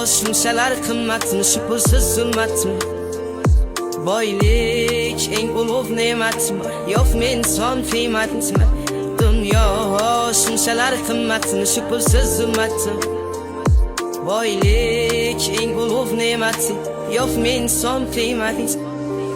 shunchalar qimmatmi, shu pulsiz zulmatmi? Boylik eng ulug' ne'matmi, yo'qmi inson qiymatmi? Dunyo shunchalar qimmatmi, shu pulsiz zulmatmi? Boylik eng ulug' ne'matmi, yo'qmi inson qiymatmi?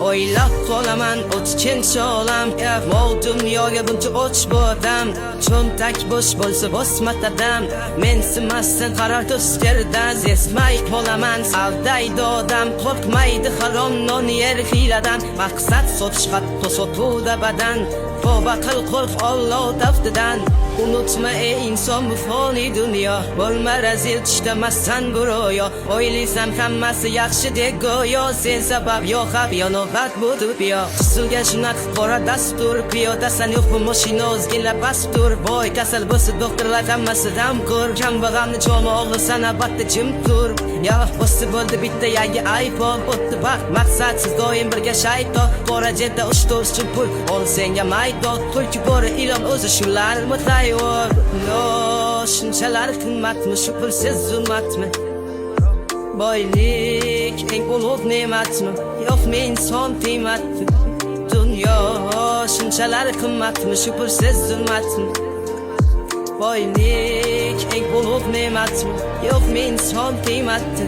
O'ylab qolaman o'tkinchi olam, mol dunyoga buncha o'ch bo'dam. Cho'ntak bo'sh bo'lsa bosmatadam, men simasdan qarar to'stirdan zesmay qolaman. Aldaydi odam, qo'rqmaydi harom non yer hiyladan. Maqsad sotish hatto sotuvda badan, tavba qil qo'rq Alloh taftidan. Unutma ey inson bu foniy dunyo, bo'lma razil tushdamassan bu ro'yo. O'ylaysam hammasi yaxshi deb go'yo, sen sabab yo'q hab yonobat bu dubiyo. Usulga shunaqa qora dastur, piyodasan yo'q bu mashina o'zgila bastur. Boy kasal bo'lsa doktorlar hammasidan ko'r, kambag'alni jo'mi og'irsan albatta jim tur. Ya o'si bo'ldi bitta yangi iPhone, o'tdi vaqt maqsadsiz doim birga shayton. Qora jedda ushtovs uchun pul ol senga maydon, tulki bori ilon o'zi shular mutlay. Shunchalar qimmatmi, shu pulsiz zulmatmi? Boylik eng ulug' ne'matmi, yo'qmi inson qiymatmi? Dunyo shunchalar qimmatmi, shu pulsiz zulmatmi? Boylik eng ulug' ne'matmi, yo'qmi inson qiymatmi?